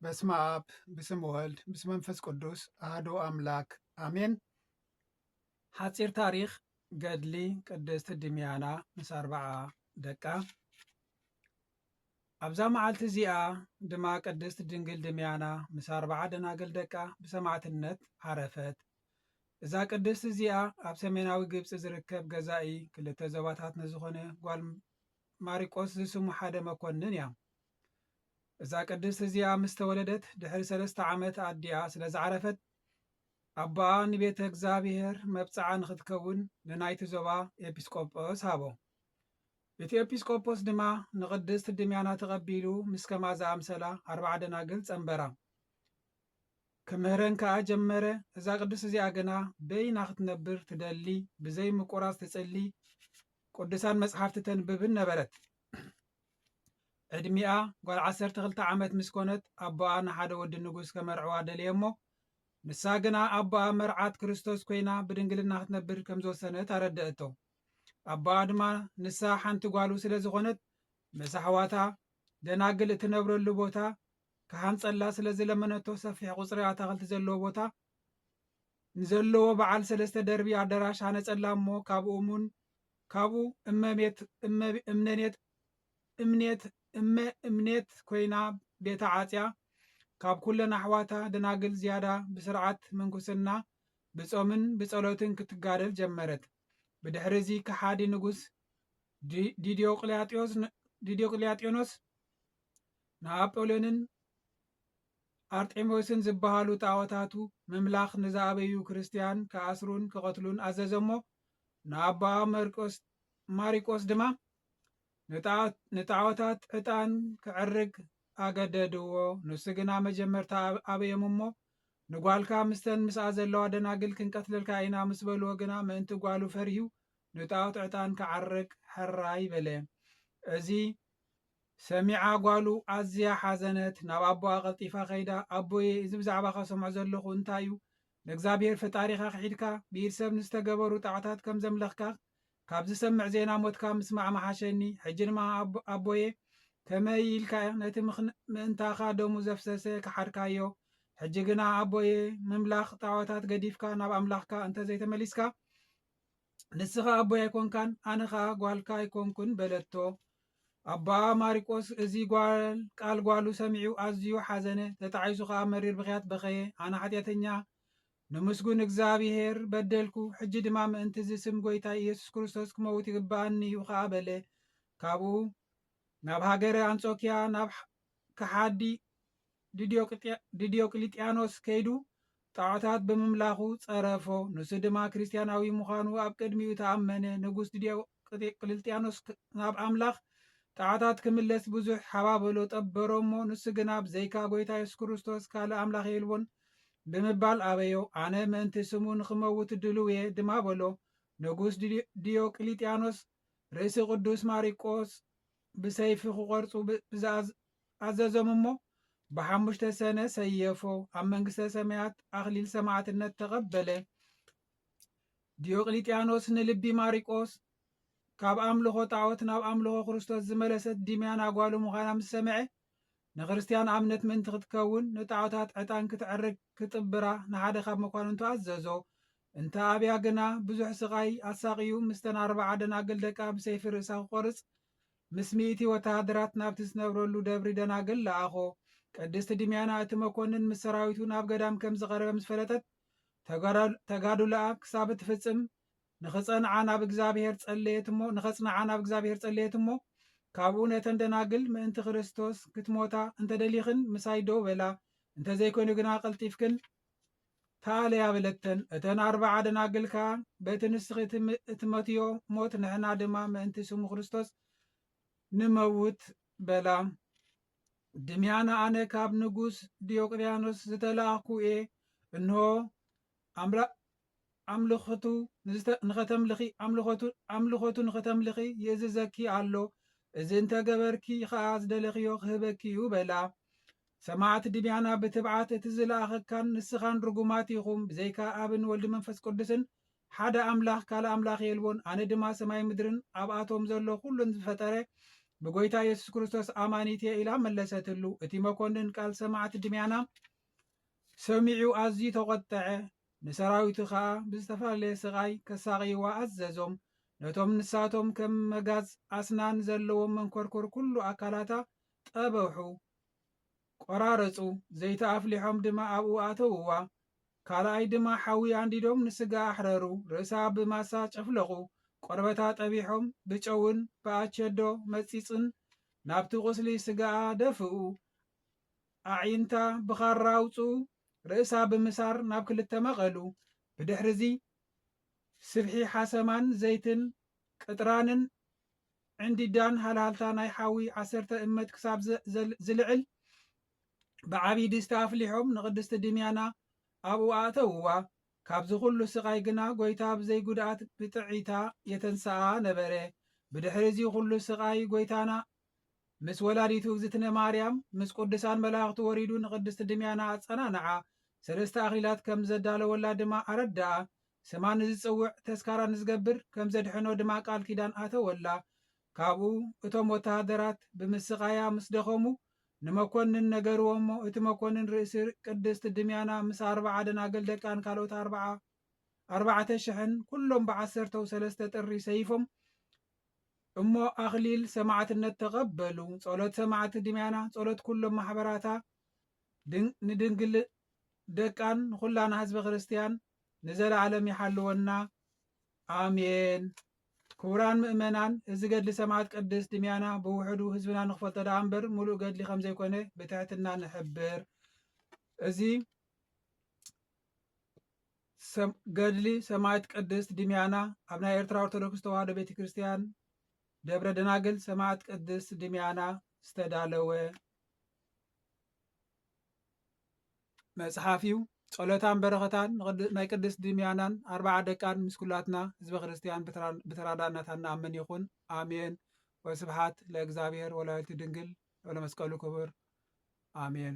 በስመ አብ ብስም ወልድ ብስመ መንፈስ ቅዱስ አሐዱ አምላክ አሜን። ሓፂር ታሪክ ገድሊ ቅድስቲ ድምያና ምስ 40 ደቃ። ኣብዛ መዓልቲ እዚኣ ድማ ቅድስቲ ድንግል ድምያና ምስ 40 ደናግል ደቃ ብሰማዕትነት ዓረፈት። እዛ ቅድስቲ እዚኣ ኣብ ሰሜናዊ ግብፂ ዝርከብ ገዛኢ ክልተ ዞባታት ንዝኾነ ጓል ማሪቆስ ዝስሙ ሓደ መኮንን እያ። እዛ ቅድስቲ እዚኣ ምስ ተወለደት ድሕሪ 3 ዓመት ኣዲኣ ስለ ዝዓረፈት ኣቦኣ ንቤተ እግዚኣብሔር መብፅዓ ንኽትከውን ንናይቲ ዞባ ኤጲስቆጶስ ሃቦ። እቲ ኤጲስቆጶስ ድማ ንቅድስቲ ድምያና ተቐቢሉ ምስ ከማ ዝኣምሰላ 40 ደናግል ጸንበራ ክምህረን ከዓ ጀመረ። እዛ ቅድስቲ እዚኣ ግና በይና ክትነብር ትደሊ ብዘይ ምቁራጽ ትጽሊ ቅዱሳን መጽሓፍቲ ተንብብን ነበረት። ዕድሚኣ ጓል 12 ዓመት ምስ ኮነት ኣቦኣ ንሓደ ወዲ ንጉስ ከመርዕዋ ደልየ እሞ ንሳ ግና ኣቦኣ መርዓት ክርስቶስ ኮይና ብድንግልና ክትነብር ከም ዝወሰነት ኣረድአቶ። ኣቦኣ ድማ ንሳ ሓንቲ ጓሉ ስለ ዝኾነት ምስ ኣሕዋታ ደናግል እትነብረሉ ቦታ ካሃንጸላ ስለ ዝለመነቶ ሰፊሕ ቁፅሪ ኣታኽልቲ ዘለዎ ቦታ ንዘለዎ በዓል 3 ደርቢ ኣዳራሽ ሃነጸላ እሞ ካብኡ እምኔት ኮይና ቤተ ዓጽያ ካብ ኩለን ኣሕዋታ ደናግል ዝያዳ ብስርዓት ምንኩስና ብጾምን ብጸሎትን ክትጋደል ጀመረት። ብድሕሪ እዚ ከሓዲ ንጉስ ዲዮቅልጥያኖስ ንኣጶልዮንን ኣርጤሞስን ዝበሃሉ ጣዖታቱ ምምላኽ ንዝኣበዩ ክርስቲያን ከኣስሩን ክቐትሉን ኣዘዘሞ። ንኣቦኣ ማሪቆስ ድማ ንጣዖታት ዕጣን ክዕርግ ኣገደድዎ። ንሱ ግና መጀመርታ ኣበዮም እሞ ንጓልካ ምስተን ምስኣ ዘለዋ ደናግል ክንቀትለልካ ኢና ምስ በልዎ ግና ምእንቲ ጓሉ ፈሪሁ ንጣዖት ዕጣን ክዓርግ ሕራይ በለ። እዚ ሰሚዓ ጓሉ ኣዝያ ሓዘነት። ናብ ኣቦኣ ቀልጢፋ ኸይዳ ኣቦዬ እዚ ብዛዕባ ከሰምዖ ዘለኹ እንታይ እዩ? ንእግዚኣብሔር ፈጣሪኻ ክሒድካ ብኢድ ሰብ ንዝተገበሩ ጣዖታት ከም ዘምለኽካ ካብ ዝሰምዕ ዜና ሞትካ ምስማዕ መሓሸኒ። ሕጂ ድማ ኣቦዬ ከመይ ኢልካ ነቲ ምእንታኻ ደሙ ዘፍሰሰ ክሓድካዮ? ሕጂ ግና ኣቦዬ ምምላኽ ጣዖታት ገዲፍካ ናብ ኣምላኽካ እንተዘይተመሊስካ ንስኻ ኣቦይ ኣይኮንካን ኣነ ኸዓ ጓልካ ኣይኮንኩን በለቶ። ኣቦኣ ማሪቆስ እዚ ቃል ጓሉ ሰሚዑ ኣዝዩ ሓዘነ። ተጣዒሱ ከዓ መሪር ብኽያት በኸየ። ኣነ ሓጢአተኛ ንምስጉን እግዚኣብሔር በደልኩ። ሕጂ ድማ ምእንቲ ዝስም ጎይታ ኢየሱስ ክርስቶስ ክመውት ይግባአኒ እዩ ከዓ በለ። ካብኡ ናብ ሃገረ አንጾኪያ ናብ ከሓዲ ዲዮቅልጥያኖስ ከይዱ ጣዖታት ብምምላኹ ጸረፎ። ንሱ ድማ ክርስቲያናዊ ምዃኑ ኣብ ቅድሚኡ ተኣመነ። ንጉስ ዲዮቅልጥያኖስ ናብ ኣምላኽ ጣዖታት ክምለስ ብዙሕ ሓባበሎ ጠበሮ እሞ ንሱ ግና ብዘይካ ጎይታ ኢየሱስ ክርስቶስ ካልእ ኣምላኽ የልቦን ብምባል ኣበዮ። ኣነ ምእንቲ ስሙ ንኽመውት ድልው እየ ድማ በሎ። ንጉስ ዲዮቅልጥያኖስ ርእሲ ቅዱስ ማሪቆስ ብሰይፊ ክቖርፁ ኣዘዞም እሞ ብ5 ሰነ ሰየፎ። ኣብ መንግስተ ሰማያት ኣኽሊል ሰማዕትነት ተቐበለ። ዲዮቅልጥያኖስ ንልቢ ማሪቆስ ካብ ኣምልኾ ጣዖት ናብ ኣምልኾ ክርስቶስ ዝመለሰት ድምያና ጓሉ ምዃና ምስ ሰምዐ ንክርስቲያን ኣብነት ምእንቲ ክትከውን ንጣዖታት ዕጣን ክትዕርግ ክጥብራ ንሓደ ካብ መኳንንቱ ኣዘዞ። እንተ ኣብያ ግና ብዙሕ ስቃይ ኣሳቂዩ ምስተን 40 ደናግል ደቃ ብሰይፊ ርእሳ ክቆርፅ ምስ 100 ወተሃደራት ናብቲ ዝነብረሉ ደብሪ ደናግል ለኣኾ። ቅድስቲ ድምያና እቲ መኮንን ምስ ሰራዊቱ ናብ ገዳም ከም ዝቐረበ ምስ ፈለጠት ተጋዱላኣ ክሳብ እትፍጽም ንኸጽንዓ ናብ እግዚኣብሔር ጸለየት እሞ ካብኡ ነተን ደናግል ምእንቲ ክርስቶስ ክትሞታ እንተደሊኽን ምሳይ ደው በላ፣ እንተዘይኮይኑ ግና ቀልጢፍክን ተኣለያ በለተን። እተን 40 ደናግል ከዓ በቲ ንስኺ እትመትዮ ሞት ንሕና ድማ ምእንቲ ስሙ ክርስቶስ ንመውት በላ። ድምያና ኣነ ካብ ንጉስ ዲዮቅልጥያኖስ ዝተላኣኽኩ እየ። እንሆ ኣምልኾቱ ንኸተምልኺ ይእዝዘኪ ኣሎ። እዚ እንተገበርኪ ከዓ ዝደለኽዮ ክህበኪ እዩ በላ። ሰማዕቲ ድምያና ብትብዓት እቲ ዝለኣኸካን ንስኻን ርጉማት ኢኹም። ብዘይካ ኣብን ወልዲ መንፈስ ቅዱስን ሓደ ኣምላኽ ካልእ ኣምላኽ የልቦን። ኣነ ድማ ሰማይ ምድርን ኣብኣቶም ዘሎ ኩሉን ዝፈጠረ ብጎይታ ኢየሱስ ክርስቶስ ኣማኒት እየ ኢላ መለሰትሉ። እቲ መኮንን ቃል ሰማዕቲ ድምያና ሰሚዑ ኣዝዩ ተቆጠዐ። ንሰራዊቱ ከዓ ብዝተፈላለየ ስቃይ ከሳቂይዋ ኣዘዞም። ነቶም ንሳቶም ከም መጋዝ ኣስናን ዘለዎም መንኮርኮር ኩሉ ኣካላታ ጠበሑ፣ ቆራረፁ። ዘይቲ ኣፍሊሖም ድማ ኣብኡ ኣተውዋ። ካልኣይ ድማ ሓዊ ኣንዲዶም ንስጋ ኣሕረሩ። ርእሳ ብማሳ ጨፍለቑ። ቆርበታ ጠቢሖም ብጨውን ብኣቸዶ መፂፅን ናብቲ ቁስሊ ስጋኣ ደፍኡ። ኣዒንታ ብኻራ ኣውፅኡ። ርእሳ ብምሳር ናብ ክልተ መቐሉ። ብድሕሪዚ ስብሒ ሓሰማን ዘይትን ቅጥራንን ዕንዲዳን ሃልሃልታ ናይ ሓዊ 10 እመት ክሳብ ዝልዕል ብዓብይ ድስቲ ኣፍሊሖም ንቅድስቲ ድምያና ኣብኡ ኣእተውዋ። ካብዚ ኩሉ ስቃይ ግና ጎይታ ብዘይ ጉድኣት ብጥዒታ የተንስኣ ነበረ። ብድሕሪዚ ኩሉ ስቃይ ጎይታና ምስ ወላዲቱ እግዝእትነ ማርያም ምስ ቅዱሳን መላእክቲ ወሪዱ ንቅድስቲ ድምያና ኣጸናንዓ። 3 ኣክሊላት ከም ዘዳለወላ ድማ ኣረዳኣ። ስማ ንዝፅውዕ ተስካራ ንዝገብር ከም ዘድሕኖ ድማ ቃል ኪዳን ኣተወላ። ካብኡ እቶም ወተሃደራት ብምስቃያ ምስ ደኸሙ ንመኮንን ነገርዎ እሞ እቲ መኮንን ርእሲ ቅድስቲ ድምያና ምስ 40 ደናግል ደቃን ካልኦት 4,000 ኩሎም ብ13 ጥሪ ሰይፎም እሞ ኣክሊል ሰማዕትነት ተቐበሉ። ጸሎት ሰማዕቲ ድምያና ጸሎት ኩሎም ማሕበራታ ንድንግል ደቃን ኩላና ህዝበ ክርስቲያን ንዘለዓለም ይሓልወና ኣሜን። ክቡራን ምእመናን እዚ ገድሊ ሰማዕት ቅድስት ድምያና ብውሕዱ ህዝብና ንክፈልጦ ዳኣ እምበር ሙሉእ ገድሊ ከም ዘይኮነ ብትሕትና ንሕብር። እዚ ገድሊ ሰማዕት ቅድስት ድምያና ኣብ ናይ ኤርትራ ኦርቶዶክስ ተዋህዶ ቤተክርስትያን ደብረ ደናግል ሰማዕት ቅድስት ድምያና ዝተዳለወ መፅሓፍ እዩ። ጸሎታን በረኸታን ናይ ቅድስት ድምያናን 40 ደቃን ምስ ኩላትና ህዝበ ክርስቲያን ብተራዳእናታ ንኣምን ይኹን ኣሜን። ወስብሓት ለእግዚአብሔር ወላዲቱ ድንግል ወለመስቀሉ ክቡር ኣሜን።